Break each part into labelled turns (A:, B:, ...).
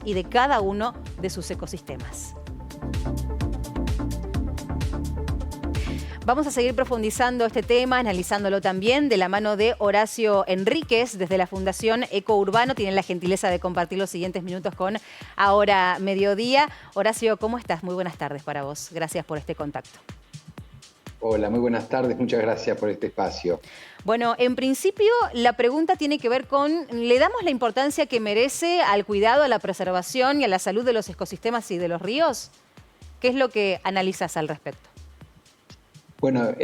A: y de cada uno de sus ecosistemas. Vamos a seguir profundizando este tema, analizándolo también de la mano de Horacio Enríquez, desde la Fundación Eco Urbano. Tienen la gentileza de compartir los siguientes minutos con Ahora Mediodía. Horacio, ¿cómo estás? Muy buenas tardes para vos. Gracias por este contacto.
B: Hola, muy buenas tardes. Muchas gracias por este espacio.
A: Bueno, en principio la pregunta tiene que ver con, ¿le damos la importancia que merece al cuidado, a la preservación y a la salud de los ecosistemas y de los ríos? ¿Qué es lo que analizas al respecto?
B: Bueno,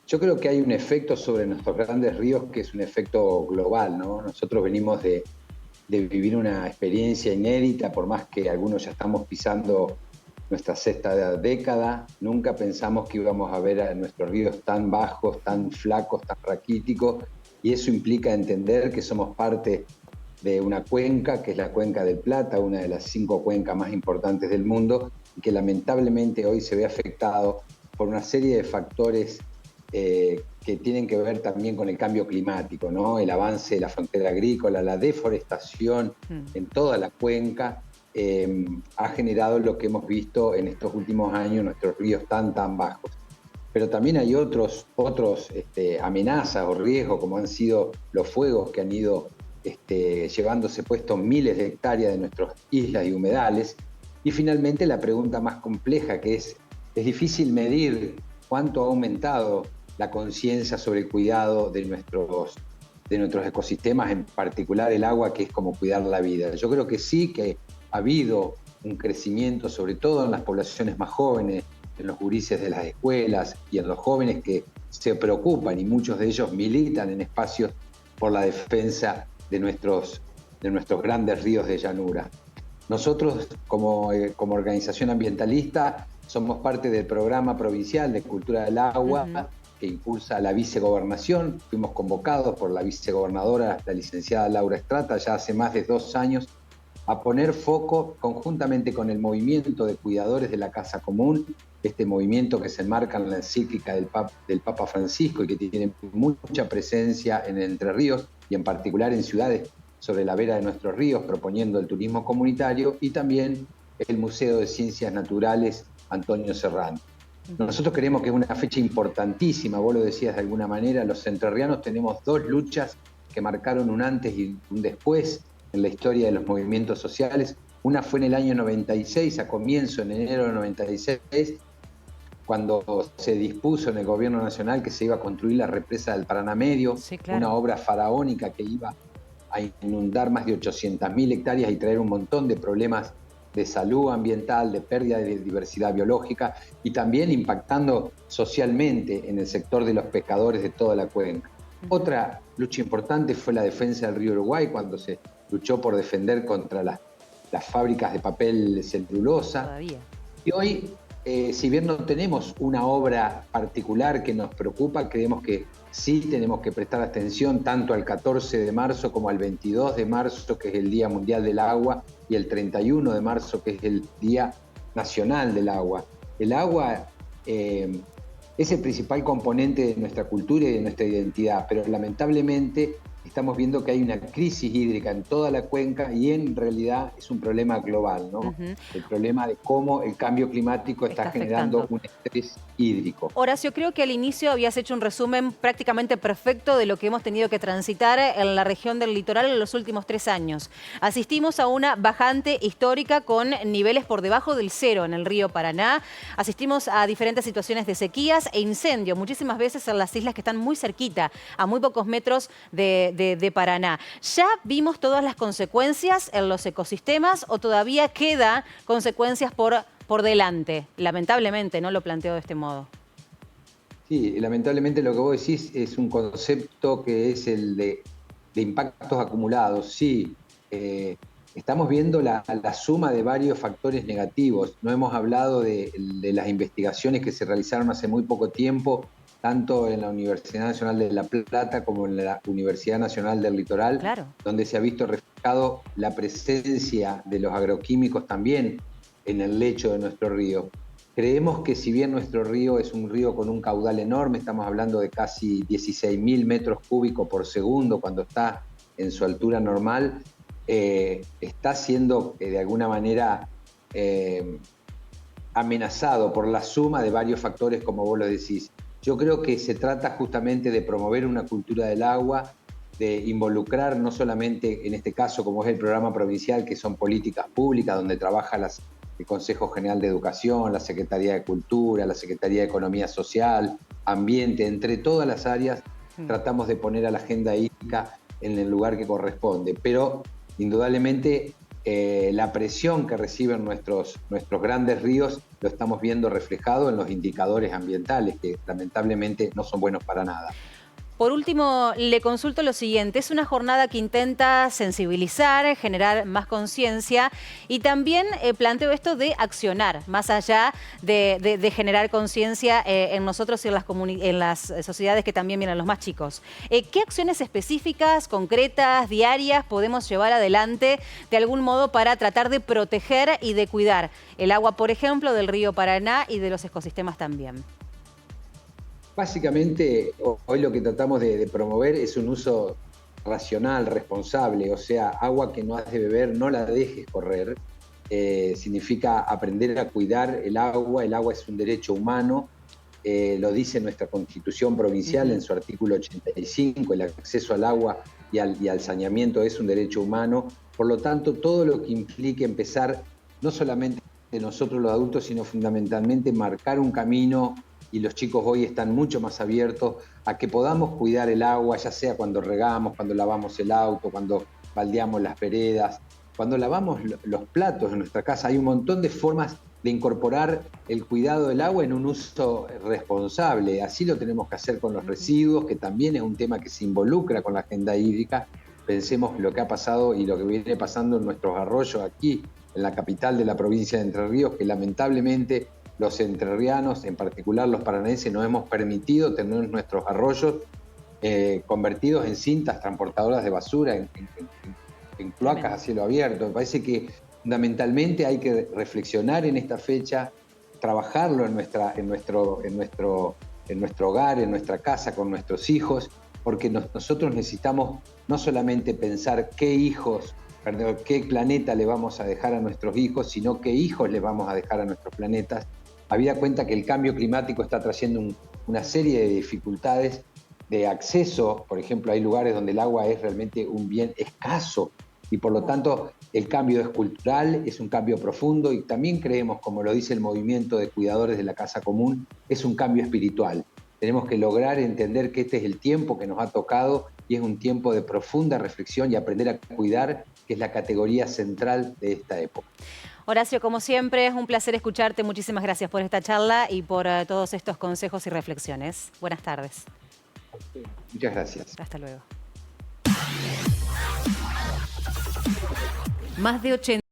B: yo creo que hay un efecto sobre nuestros grandes ríos que es un efecto global, ¿no? Nosotros venimos de vivir una experiencia inédita, por más que algunos ya estamos pisando nuestra sexta década, nunca pensamos que íbamos a ver a nuestros ríos tan bajos, tan flacos, tan raquíticos, y eso implica entender que somos parte de una cuenca, que es la Cuenca del Plata, una de las 5 cuencas más importantes del mundo, y que lamentablemente hoy se ve afectado por una serie de factores que tienen que ver también con el cambio climático, ¿no? El avance de la frontera agrícola, la deforestación en toda la cuenca ha generado lo que hemos visto en estos últimos años, nuestros ríos tan bajos. Pero también hay otros amenazas o riesgos, como han sido los fuegos que han ido llevándose puestos miles de hectáreas de nuestras islas y humedales. Y finalmente la pregunta más compleja, que es difícil medir cuánto ha aumentado la conciencia sobre el cuidado de nuestros ecosistemas, en particular el agua, que es como cuidar la vida. Yo creo que sí que ha habido un crecimiento, sobre todo en las poblaciones más jóvenes, en los gurises de las escuelas y en los jóvenes que se preocupan, y muchos de ellos militan en espacios por la defensa de nuestros grandes ríos de llanura. Nosotros, como organización ambientalista, somos parte del programa provincial de Cultura del Agua que impulsa la vicegobernación. Fuimos convocados por la vicegobernadora, la licenciada Laura Estrata, ya hace más de 2 años, a poner foco conjuntamente con el movimiento de cuidadores de la Casa Común, este movimiento que se enmarca en la encíclica del Papa Francisco y que tiene mucha presencia en Entre Ríos y en particular en ciudades sobre la vera de nuestros ríos, proponiendo el turismo comunitario, y también el Museo de Ciencias Naturales Antonio Serrano. Nosotros creemos que es una fecha importantísima, vos lo decías de alguna manera, los entrerrianos tenemos 2 luchas que marcaron un antes y un después en la historia de los movimientos sociales. Una fue en el año 96, a comienzo, en enero del 96, cuando se dispuso en el gobierno nacional que se iba a construir la represa del Paraná Medio, sí, claro, una obra faraónica que iba a inundar más de 800.000 hectáreas y traer un montón de problemas de salud ambiental, de pérdida de diversidad biológica y también impactando socialmente en el sector de los pescadores de toda la cuenca. Otra lucha importante fue la defensa del río Uruguay, cuando se luchó por defender contra las fábricas de papel celulosa. Todavía. Y hoy, si bien no tenemos una obra particular que nos preocupa, creemos que sí tenemos que prestar atención tanto al 14 de marzo como al 22 de marzo, que es el Día Mundial del Agua, y el 31 de marzo, que es el Día Nacional del Agua. El agua es el principal componente de nuestra cultura y de nuestra identidad, pero lamentablemente estamos viendo que hay una crisis hídrica en toda la cuenca y en realidad es un problema global, ¿no? El problema de cómo el cambio climático está generando un estrés hídrico.
A: Horacio, creo que al inicio habías hecho un resumen prácticamente perfecto de lo que hemos tenido que transitar en la región del litoral en los últimos 3 años. Asistimos a una bajante histórica con niveles por debajo del 0 en el río Paraná. Asistimos a diferentes situaciones de sequías e incendios, muchísimas veces en las islas que están muy cerquita, a muy pocos metros de Paraná. ¿Ya vimos todas las consecuencias en los ecosistemas o todavía queda consecuencias por delante? Lamentablemente, ¿no? Lo planteo de este modo.
B: Sí, lamentablemente lo que vos decís es un concepto que es el de impactos acumulados. Sí, estamos viendo la suma de varios factores negativos. No hemos hablado de las investigaciones que se realizaron hace muy poco tiempo, tanto en la Universidad Nacional de La Plata como en la Universidad Nacional del Litoral, claro, donde se ha visto reflejado la presencia de los agroquímicos también en el lecho de nuestro río. Creemos que si bien nuestro río es un río con un caudal enorme, estamos hablando de casi 16.000 metros cúbicos por segundo cuando está en su altura normal, está siendo de alguna manera amenazado por la suma de varios factores, como vos lo decís. Yo creo que se trata justamente de promover una cultura del agua, de involucrar no solamente en este caso, como es el programa provincial, que son políticas públicas, donde trabaja el Consejo General de Educación, la Secretaría de Cultura, la Secretaría de Economía Social, Ambiente, entre todas las áreas tratamos de poner a la agenda hídrica en el lugar que corresponde. Pero indudablemente la presión que reciben nuestros grandes ríos lo estamos viendo reflejado en los indicadores ambientales, que lamentablemente no son buenos para nada.
A: Por último, le consulto lo siguiente. Es una jornada que intenta sensibilizar, generar más conciencia y también planteo esto de accionar, más allá de generar conciencia en nosotros y en las sociedades que también vienen los más chicos. ¿Qué acciones específicas, concretas, diarias podemos llevar adelante de algún modo para tratar de proteger y de cuidar el agua, por ejemplo, del río Paraná y de los ecosistemas también?
B: Básicamente, hoy lo que tratamos de promover es un uso racional, responsable, o sea, agua que no has de beber, no la dejes correr. Significa aprender a cuidar el agua es un derecho humano, lo dice nuestra Constitución provincial en su artículo 85, el acceso al agua y al saneamiento es un derecho humano, por lo tanto, todo lo que implique empezar, no solamente de nosotros los adultos, sino fundamentalmente marcar un camino, y los chicos hoy están mucho más abiertos a que podamos cuidar el agua, ya sea cuando regamos, cuando lavamos el auto, cuando baldeamos las veredas, cuando lavamos los platos en nuestra casa. Hay un montón de formas de incorporar el cuidado del agua en un uso responsable. Así lo tenemos que hacer con los residuos, que también es un tema que se involucra con la agenda hídrica. Pensemos lo que ha pasado y lo que viene pasando en nuestros arroyos aquí, en la capital de la provincia de Entre Ríos, que lamentablemente los entrerrianos, en particular los paranaenses, nos hemos permitido tener nuestros arroyos convertidos en cintas transportadoras de basura, en cloacas a cielo abierto. Me parece que fundamentalmente hay que reflexionar en esta fecha, trabajarlo en nuestro hogar, en nuestra casa, con nuestros hijos, porque nosotros necesitamos no solamente pensar qué planeta le vamos a dejar a nuestros hijos, sino qué hijos le vamos a dejar a nuestros planetas. Habida cuenta que el cambio climático está trayendo una serie de dificultades de acceso. Por ejemplo, hay lugares donde el agua es realmente un bien escaso y por lo tanto el cambio es cultural, es un cambio profundo y también creemos, como lo dice el movimiento de cuidadores de la Casa Común, es un cambio espiritual. Tenemos que lograr entender que este es el tiempo que nos ha tocado y es un tiempo de profunda reflexión y aprender a cuidar, que es la categoría central de esta época.
A: Horacio, como siempre, es un placer escucharte. Muchísimas gracias por esta charla y por todos estos consejos y reflexiones. Buenas tardes.
B: Muchas gracias.
A: Hasta luego. Más de 80